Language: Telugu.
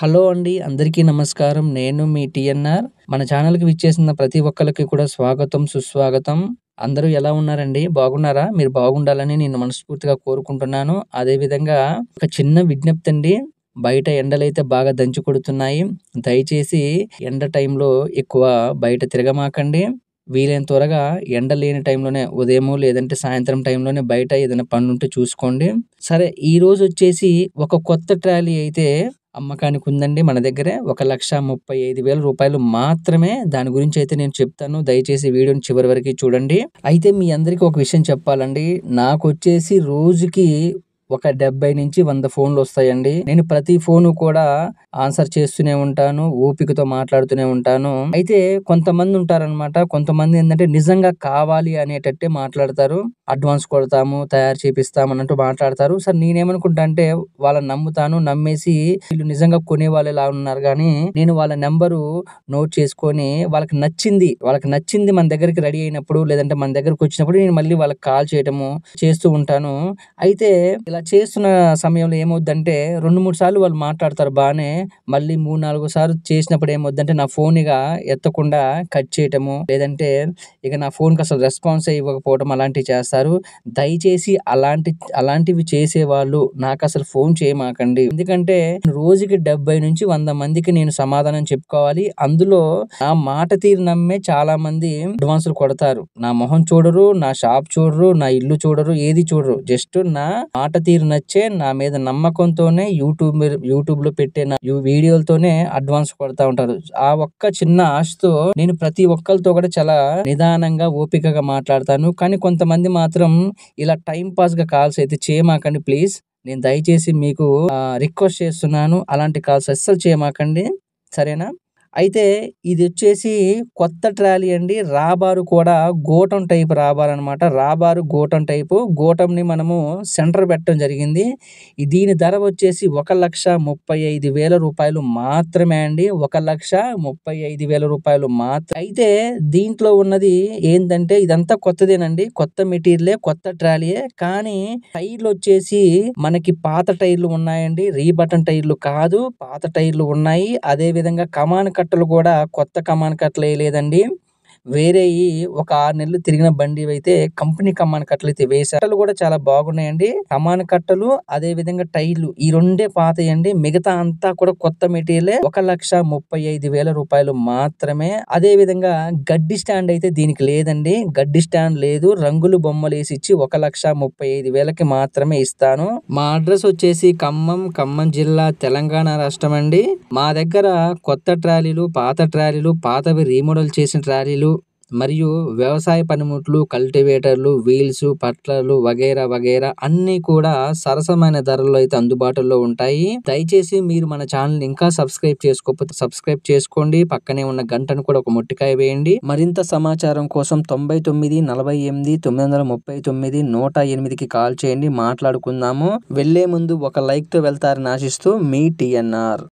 హలో అండి. అందరికీ నమస్కారం. నేను మీ టీఎన్ఆర్. మన ఛానల్‌కి విచ్చేసిన ప్రతి ఒక్కళ్ళకి కూడా స్వాగతం, సుస్వాగతం. అందరూ ఎలా ఉన్నారండి? బాగున్నారా? మీరు బాగుండాలని నేను మనస్ఫూర్తిగా కోరుకుంటున్నాను. అదేవిధంగా ఒక చిన్న విజ్ఞప్తండి. బయట ఎండలైతే బాగా దంచి కొడుతున్నాయి. దయచేసి ఎండ టైంలో ఎక్కువ బయట తిరగమాకండి. వీలైనంత త్వరగా ఎండ లేని టైంలోనే ఉదయము లేదంటే సాయంత్రం టైంలోనే బయట ఏదైనా పనుంటే చూసుకోండి. సరే, ఈరోజొచ్చేసి ఒక కొత్త ట్రాలీ అయితే అమ్మకానికి ఉందండి మన దగ్గరే. రూ. 1,35,000 మాత్రమే. దాని గురించయితే నేను చెప్తాను. దయచేసి వీడియోని చివరి వరకి చూడండి. అయితే మీ అందరికీ ఒక విషయం చెప్పాలండి. నాకొచ్చేసి రోజుకి ఒక 70-100 ఫోన్‌లొస్తాయండి. నేను ప్రతి ఫోను కూడా ఆన్సర్ చేస్తూనే ఉంటాను. ఓపికతో మాట్లాడుతూనే ఉంటాను. అయితే కొంతమందుంటారనమాట. కొంతమందేందంటే నిజంగా కావాలి అనేటట్టే మాట్లాడతారు. అడ్వాన్స్ కొడతాము, తయారు చేపిస్తాం అన్నట్టు మాట్లాడతారు. సరే, నేనేమనుకుంటా అంటే వాళ్ళని నమ్ముతాను. నమ్మేసి వీళ్ళు నిజంగా కొనేవాళ్ళేలా ఉన్నారు గానీ, నేను వాళ్ళ నంబరు నోట్ చేసుకొని వాళ్ళకి నచ్చింది మన దగ్గరికి రెడీ అయినప్పుడు లేదంటే మన దగ్గరకొచ్చినప్పుడు నేను మళ్ళీ వాళ్ళకి కాల్ చేయటము చేస్తూ ఉంటాను. అయితే ఇలా చేస్తున్న సమయంలో ఏమవుద్దంటే 2, 3 సార్లు వాళ్ళు మాట్లాడతారు బానే. మళ్ళీ 3, 4 సార్లు చేసినప్పుడు ఏమవుద్దంటే నా ఫోన్ ఇగ ఎత్తకుండా కట్ చేయటము, లేదంటే ఇక నా ఫోన్‌కసలు రెస్పాన్సే ఇవ్వకపోవడం అలాంటివి చేస్తారు. దయచేసి అలాంటివి చేసేవాళ్ళు నాకసలు ఫోన్ చేయమాకండి. ఎందుకంటే రోజుకి 70-100 మందికి నేను సమాధానం చెప్పుకోవాలి. అందులో నా మాట తీరు నమ్మే చాలామంది అడ్వాన్సులు కొడతారు. నా మొహం చూడరు, నా షాప్ చూడరు, నా ఇల్లు చూడరు, ఏది చూడరు. జస్ట్ నా మాట తీరు నచ్చే, నా మీద నమ్మకంతోనే యూట్యూబ్‌లో పెట్టే నా వీడియోలతోనే అడ్వాన్స్ కొడతా ఉంటారు. ఆ ఒక్క చిన్న ఆశతో నేను ప్రతి ఒక్కళ్ళతో కూడా చాలా నిదానంగా, ఓపికగా మాట్లాడతాను. కానీ కొంతమంది మాత్రం ఇలా టైమ్ పాస్‌గా కాల్స్ అయితే చేయమాకండి ప్లీజ్. నేను దయచేసి మీకు రిక్వెస్ట్ చేస్తున్నాను. అలాంటి కాల్స్ అస్సలు చేయమాకండి. సరేనా? అయితే ఇదొచ్చేసి కొత్త ట్రాలీ అండి. రాబారు కూడా గోటం టైప్ రాబారనమాట. రాబారు గోటం టైపు. గోటంని మనము సెంటర్ పెట్టడం జరిగింది. దీని ధర వచ్చేసి రూ. 1,35,000 మాత్రమే అండి. రూ. 1,35,000 అయితే దీంట్లో ఉన్నది ఏందంటే ఇదంతా కొత్తదేనండి. కొత్త మెటీరియలే, కొత్త ట్రాలీయే. కానీ టైర్‌లొచ్చేసి మనకి పాత టైర్‌లు ఉన్నాయండి. రీబటన్ టైర్‌లు కాదు, పాత టైర్‌లు ఉన్నాయి. అదే విధంగా కమాను కట్టలు కూడా కొత్త కమాను కట్టలేయలేదండి. వేరేయి ఒక 6 నెలలు తిరిగిన బండివైతే కంపెనీ కమాను కట్టలైతే వేశారు. కట్టలు కూడా చాలా బాగున్నాయండి. కమాను కట్టలు, అదే విధంగా టైర్లు ఈ రెండే పాతయండి. మిగతా అంతా కూడా కొత్త మెటీరియలే. రూ. 1,35,000 మాత్రమే. అదే విధంగా గడ్డి స్టాండ్ అయితే దీనికి లేదండి. గడ్డి స్టాండ్ లేదు. రంగులు బొమ్మలేసిచ్చి 1,35,000కి మాత్రమే ఇస్తాను. మా అడ్రస్ వచ్చేసి ఖమ్మం జిల్లా, తెలంగాణ రాష్ట్రం అండి. మా దగ్గర కొత్త ట్రాలీలు, పాతవి రీమోడల్ చేసిన ట్రాలీలు మరియు వ్యవసాయ పనిముట్లు, కల్టివేటర్లు, వీల్స్, పట్లర్లు వగైరా అన్నీ కూడా సరసమైన ధరల్లో అయితే అందుబాటులో ఉంటాయి. దయచేసి మీరు మన ఛానల్ ఇంకా సబ్స్క్రైబ్ చేసుకోకపోతే సబ్స్క్రైబ్ చేసుకోండి. పక్కనే ఉన్న గంటను కూడా ఒక మొట్టికాయ వేయండి. మరింత సమాచారం కోసం 99 48 939 108కి కాల్ చేయండి. మాట్లాడుకుందాము. వెళ్లే ముందు ఒక లైక్ తో వెళ్తారని ఆశిస్తూ మీ టీఎన్ఆర్.